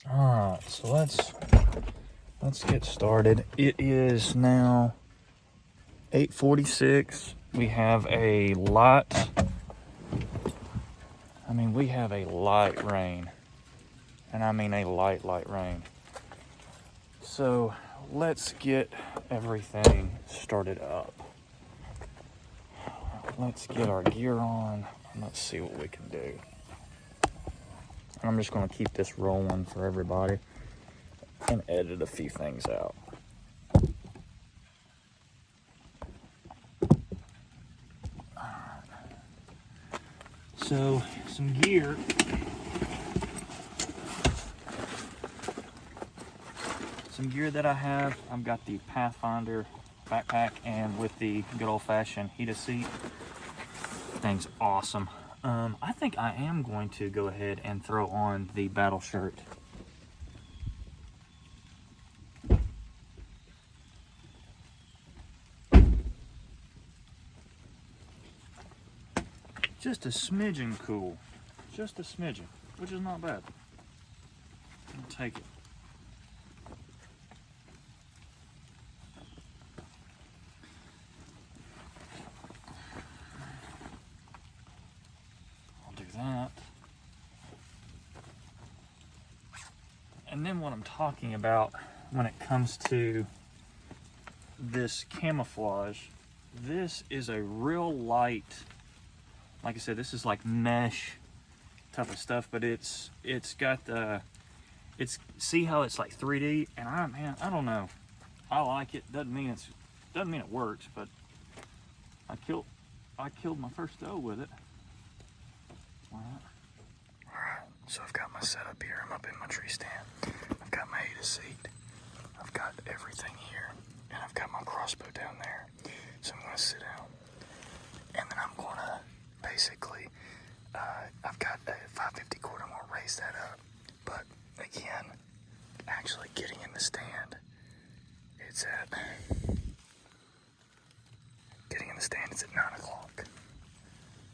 Alright, so let's get started. It is now 8:46. We have a light rain. And I mean a light rain. So let's get everything started up. Let's get our gear on and let's see what we can do. I'm just going to keep this rolling for everybody and edit a few things out. So, some gear. Some gear that I have. I've got the Pathfinder backpack and with the good old-fashioned heated seat. Thing's awesome. I think I am going to go ahead and throw on the battle shirt. Just a smidgen cool. Just a smidgen, which is not bad. I'll take it. I'll do that. And then what I'm talking about when it comes to this camouflage, this is a real light, like I said, this is like mesh type of stuff, but it's got the, see how it's like 3D, and I don't know, I like it. Doesn't mean it works, but I killed my first doe with it. All right, so I've got my setup here. I'm up in my tree stand. I've got my heated seat. I've got everything here, and I've got my crossbow down there. So I'm gonna sit down, and then I'm gonna basically, I've got a 550 cord. I'm gonna raise that up. But again, actually getting in the stand, it's at 9 o'clock.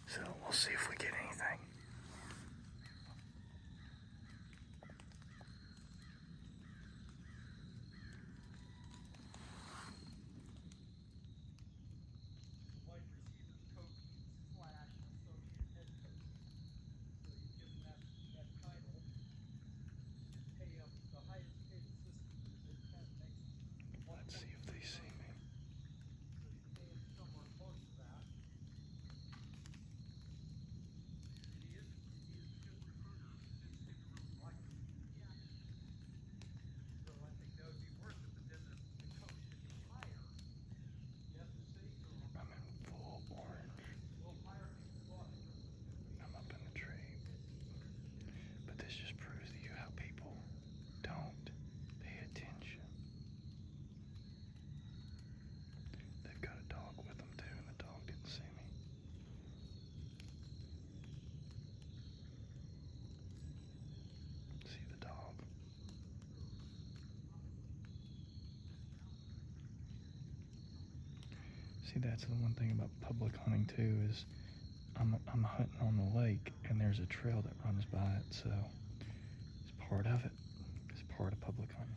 So we'll see if we get anything. Let's see if they see me. I'm in full orange. I'm up in the tree. But this just proves to you how people don't pay attention. They've got a dog with them too, and the dog didn't see me. See the dog? See, that's the one thing about public hunting too, is I'm hunting on the lake and there's a trail that runs by it, so it's part of it. It's part of public hunting.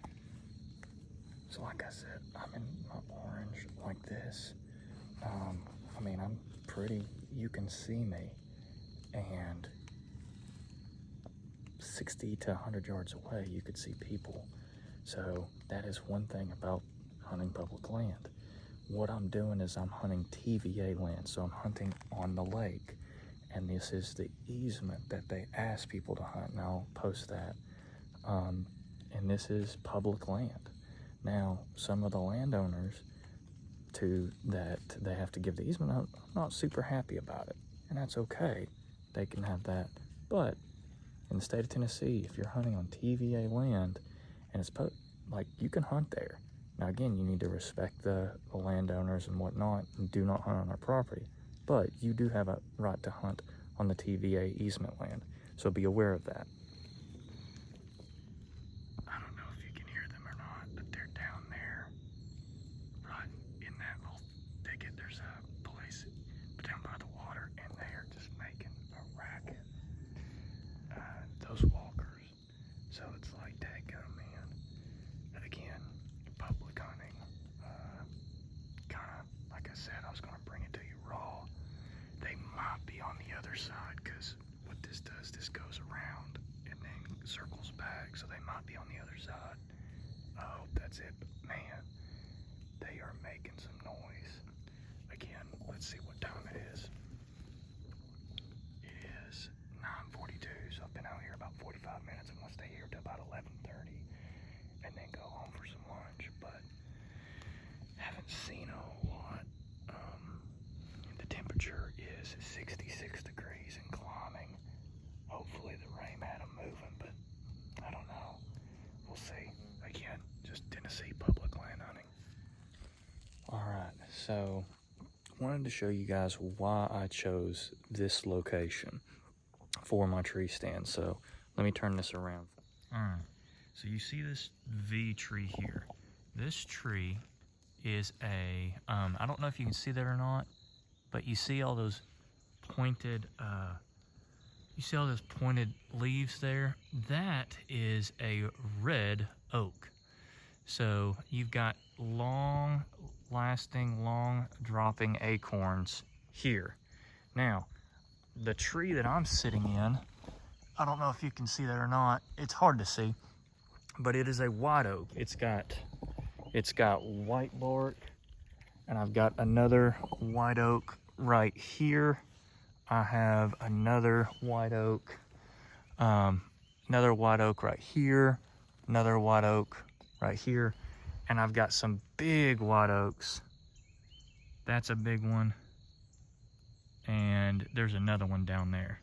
So like I said, I'm in my orange like this. I'm pretty, you can see me, and 60 to 100 yards away you could see people. So that is one thing about hunting public land. What I'm doing is I'm hunting TVA land, so I'm hunting on the lake, and this is the easement that they ask people to hunt, and I'll post that. And this is public land. Now, some of the landowners that they have to give the easement, I'm not super happy about it, and that's okay. They can have that, but in the state of Tennessee, if you're hunting on TVA land, and it's like, you can hunt there. Now again, you need to respect the landowners and whatnot, and do not hunt on their property. But you do have a right to hunt on the TVA easement land, so be aware of that. I don't know if you can hear them or not, but they're down there, right in that little thicket. There's a place down by the water, and they are just making a racket. Those walkers. So it's like again, public hunting. Kind of, like I said, I was gonna bring it to you raw. They might be on the other side, because what this does, this goes around and then circles back, so they might be on the other side. I hope that's it, but man, they are making some noise. Again, let's see what time it is. It is 9:42, so I've been out here about 45 minutes. I'm gonna stay here till about 11:30 and then go home for some lunch, but haven't seen a whole lot. The temperature is 66 degrees and climbing. Hopefully the rain had them moving, but I don't know. We'll see. Again, just Tennessee public land hunting. All right, so I wanted to show you guys why I chose this location for my tree stand. So let me turn this around. All right, so you see this V tree here. This tree is a, I don't know if you can see that or not, but you see all those pointed, leaves there? That is a red oak. So you've got long lasting, long dropping acorns here. Now, the tree that I'm sitting in, I don't know if you can see that or not. It's hard to see, but it is a white oak. It's got white bark, and I've got another white oak right here. I have another white oak right here, another white oak right here, and I've got some big white oaks. That's a big one, and there's another one down there.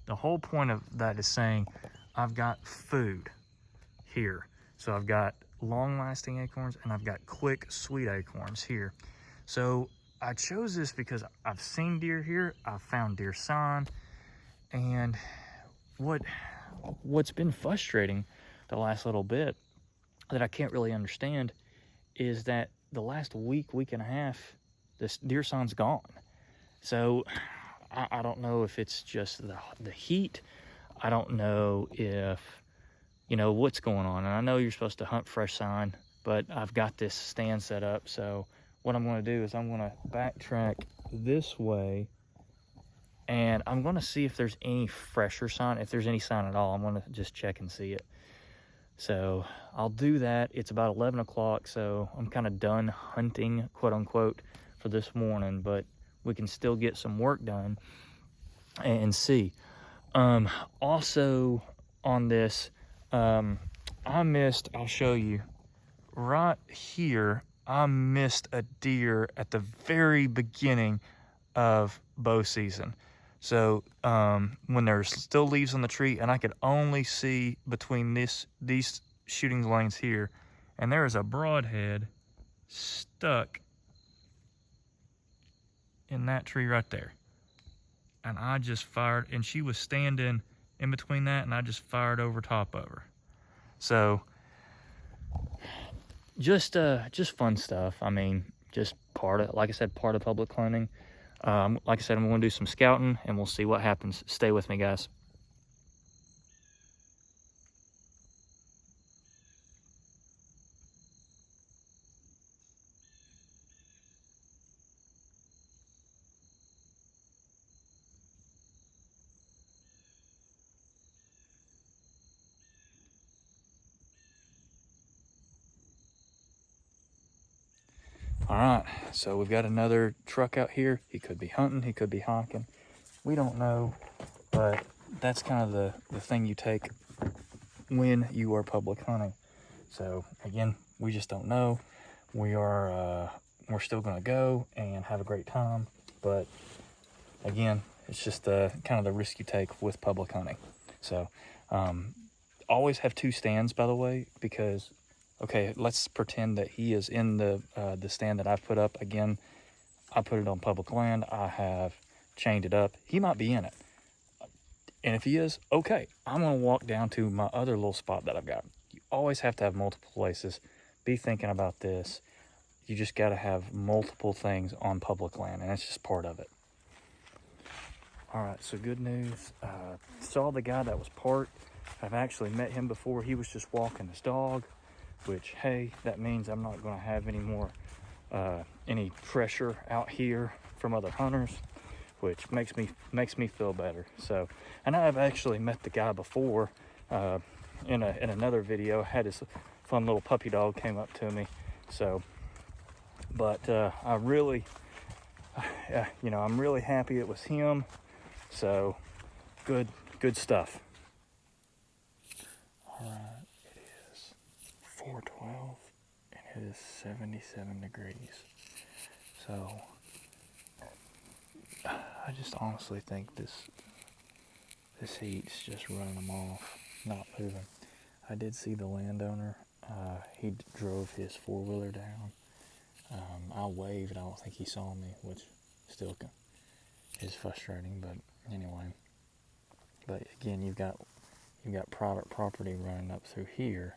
The whole point of that is saying I've got food here. So I've got long-lasting acorns, and I've got quick, sweet acorns here. So I chose this because I've seen deer here, I've found deer sign, and what's been frustrating the last little bit that I can't really understand is that the last week and a half, this deer sign's gone. So I don't know if it's just the heat. I don't know if, what's going on. And I know you're supposed to hunt fresh sign, but I've got this stand set up. So what I'm going to do is I'm going to backtrack this way, and I'm going to see if there's any fresher sign. If there's any sign at all, I'm going to just check and see it. So I'll do that. It's about 11 o'clock, so I'm kind of done hunting, quote unquote, for this morning, but we can still get some work done and see. Also on this, I'll show you right here, I missed a deer at the very beginning of bow season. So when there's still leaves on the tree, and I could only see between these shooting lanes here, and there is a broadhead stuck in that tree right there. And I just fired, and she was standing in between that, and I just fired over top of her. So just fun stuff. I mean, just like I said, part of public hunting. Like I said, I'm going to do some scouting, and we'll see what happens. Stay with me, guys. All right, so we've got another truck out here. He could be hunting, he could be honking. We don't know, but that's kind of the thing you take when you are public hunting. So again, we just don't know. We're still gonna go and have a great time, but again, it's just kind of the risk you take with public hunting. So always have two stands, by the way, because okay, let's pretend that he is in the stand that I've put up. Again, I put it on public land. I have chained it up. He might be in it. And if he is, okay, I'm going to walk down to my other little spot that I've got. You always have to have multiple places. Be thinking about this. You just got to have multiple things on public land, and that's just part of it. All right, so good news. Saw the guy that was parked. I've actually met him before. He was just walking his dog. which, hey, that means I'm not going to have any more any pressure out here from other hunters, which makes me feel better. So, and I've actually met the guy before in another video. I had this fun little puppy dog came up to me. So, but I really, you know, I'm really happy it was him. So, good stuff. All right, it is 4:12 and it is 77 degrees. So, I just honestly think this heat's just running them off, not moving. I did see the landowner. He drove his four-wheeler down. I waved. I don't think he saw me, which still is frustrating. But anyway, but again, you've got private property running up through here.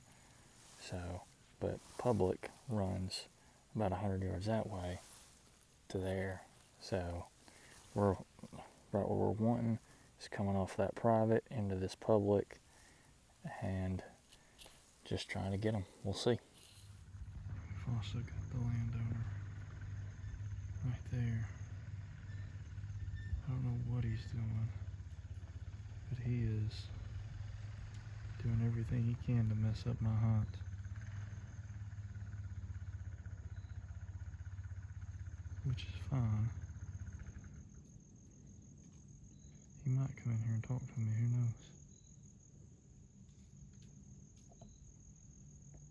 So, but public runs about 100 yards that way to there. So we're right where we're wanting is coming off that private into this public and just trying to get them. We'll see. We've also got the landowner right there. I don't know what he's doing, but he is doing everything he can to mess up my hunt. Which is fine. He might come in here and talk to me, who knows?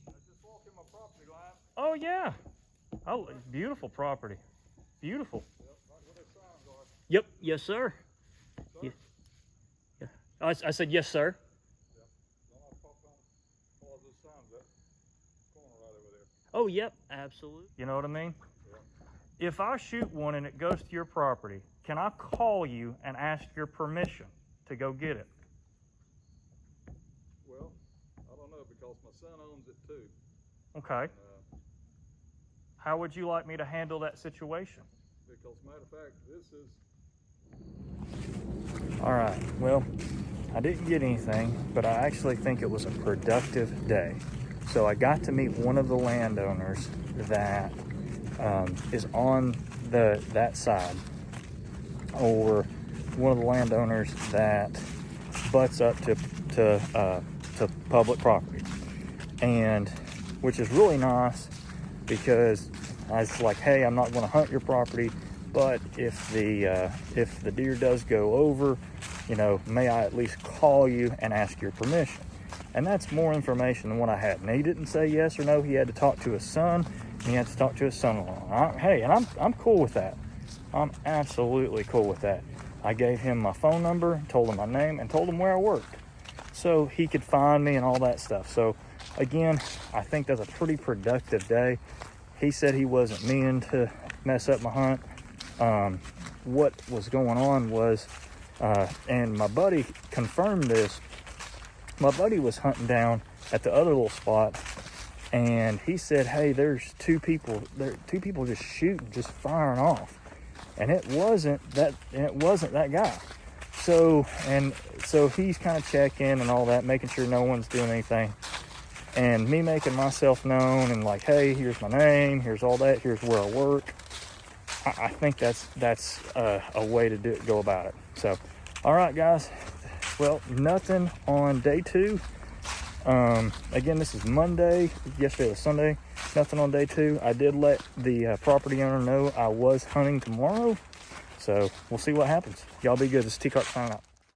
I just walked in my property line. Oh yeah. Oh, beautiful property. Beautiful. Yep, right where those signs are. Yep, yes sir. Sir? Yeah. I said yes sir. Yep. Don't I park on all those signs that corner right over there? Oh yep, absolutely. You know what I mean? Yep. If I shoot one and it goes to your property, can I call you and ask your permission to go get it? Well, I don't know because my son owns it too. Okay. How would you like me to handle that situation? Because matter of fact, this is... All right, well, I didn't get anything, but I actually think it was a productive day. So I got to meet one of the landowners that is on that side, or one of the landowners that butts up to public property, and which is really nice because I was like, hey, I'm not going to hunt your property, but if the deer does go over, you know, may I at least call you and ask your permission? And that's more information than what I had. And he didn't say yes or no. He had to talk to his son, and he had to talk to his son-in-law. Hey, and I'm cool with that. I'm absolutely cool with that. I gave him my phone number, told him my name, and told him where I worked, so he could find me and all that stuff. So again, I think that's a pretty productive day. He said he wasn't meaning to mess up my hunt. What was going on was, and my buddy confirmed this, my buddy was hunting down at the other little spot, and he said, hey, there's two people just shooting, just firing off. And it wasn't that guy. So he's kind of checking and all that, making sure no one's doing anything. And me making myself known and like, hey, here's my name, here's all that, here's where I work. I think that's a way to go about it. So, all right, guys. Well, nothing on day 2. Again, this is Monday. Yesterday was Sunday. Nothing on day 2. I did let the property owner know I was hunting tomorrow. So we'll see what happens. Y'all be good. This is T-Cart signing out.